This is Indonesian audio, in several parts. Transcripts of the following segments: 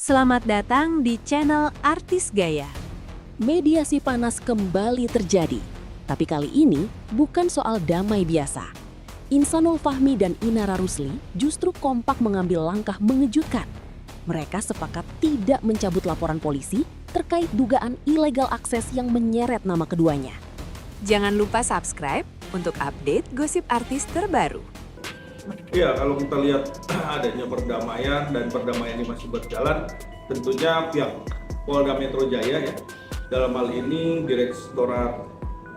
Selamat datang di channel Artis Gaya. Mediasi panas kembali terjadi, tapi kali ini bukan soal damai biasa. Insanul Fahmi dan Inara Rusli justru kompak mengambil langkah mengejutkan. Mereka sepakat tidak mencabut laporan polisi terkait dugaan illegal akses yang menyeret nama keduanya. Jangan lupa subscribe untuk update gosip artis terbaru. Iya, kalau kita lihat adanya perdamaian dan perdamaian ini masih berjalan, tentunya pihak Polda Metro Jaya ya, dalam hal ini Direktorat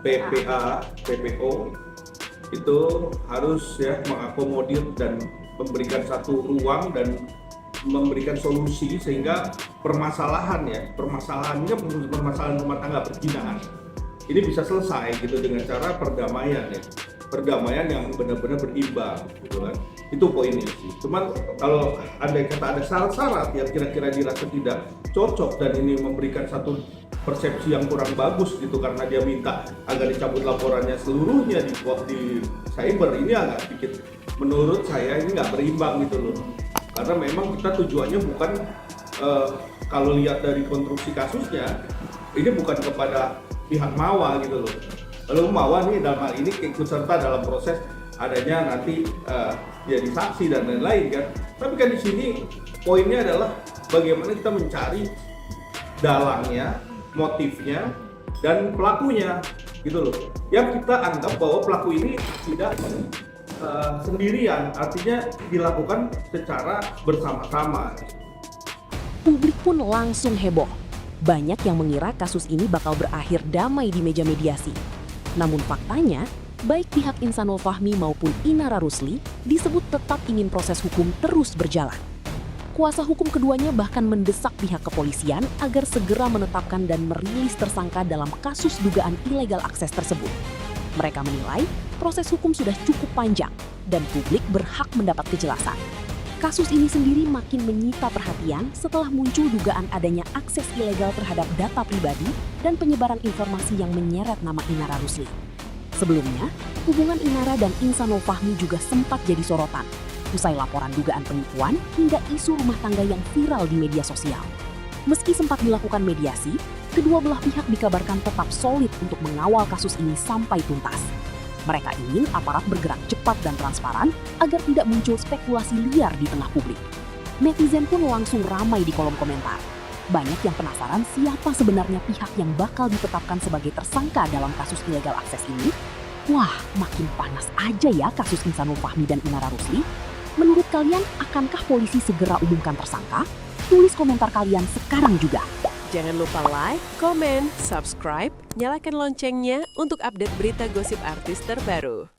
PPO itu harus ya mengakomodir dan memberikan satu ruang dan memberikan solusi sehingga permasalahannya permasalahan rumah tangga perzinahan ini bisa selesai gitu dengan cara perdamaian ya. Perdamaian yang benar-benar berimbang gitu kan. Itu poinnya sih. Cuman kalau ada syarat-syarat yang kira-kira dirasa tidak cocok dan ini memberikan satu persepsi yang kurang bagus gitu karena dia minta agar dicabut laporannya seluruhnya di cyber, ini agak sedikit menurut saya ini nggak berimbang gitu loh. Karena memang kita tujuannya bukan kalau lihat dari konstruksi kasusnya ini bukan kepada pihak Mawa gitu loh. Lalu Mawa nih dalam hal ini ikut serta dalam proses adanya nanti jadi saksi dan lain-lain kan. Tapi kan di sini poinnya adalah bagaimana kita mencari dalangnya, motifnya, dan pelakunya gitu loh. Yang kita anggap bahwa pelaku ini tidak sendirian, artinya dilakukan secara bersama-sama. Publik pun langsung heboh. Banyak yang mengira kasus ini bakal berakhir damai di meja mediasi. Namun faktanya, baik pihak Insanul Fahmi maupun Inara Rusli disebut tetap ingin proses hukum terus berjalan. Kuasa hukum keduanya bahkan mendesak pihak kepolisian agar segera menetapkan dan merilis tersangka dalam kasus dugaan illegal akses tersebut. Mereka menilai proses hukum sudah cukup panjang dan publik berhak mendapat kejelasan. Kasus ini sendiri makin menyita perhatian setelah muncul dugaan adanya akses ilegal terhadap data pribadi dan penyebaran informasi yang menyeret nama Inara Rusli. Sebelumnya, hubungan Inara dan Insanul Fahmi juga sempat jadi sorotan, usai laporan dugaan penipuan hingga isu rumah tangga yang viral di media sosial. Meski sempat dilakukan mediasi, kedua belah pihak dikabarkan tetap solid untuk mengawal kasus ini sampai tuntas. Mereka ingin aparat bergerak cepat dan transparan agar tidak muncul spekulasi liar di tengah publik. Netizen pun langsung ramai di kolom komentar. Banyak yang penasaran siapa sebenarnya pihak yang bakal ditetapkan sebagai tersangka dalam kasus ilegal akses ini. Wah, makin panas aja ya kasus Insanul Fahmi dan Inara Rusli. Menurut kalian, akankah polisi segera umumkan tersangka? Tulis komentar kalian sekarang juga. Jangan lupa like, komen, subscribe, nyalakan loncengnya untuk update berita gosip artis terbaru.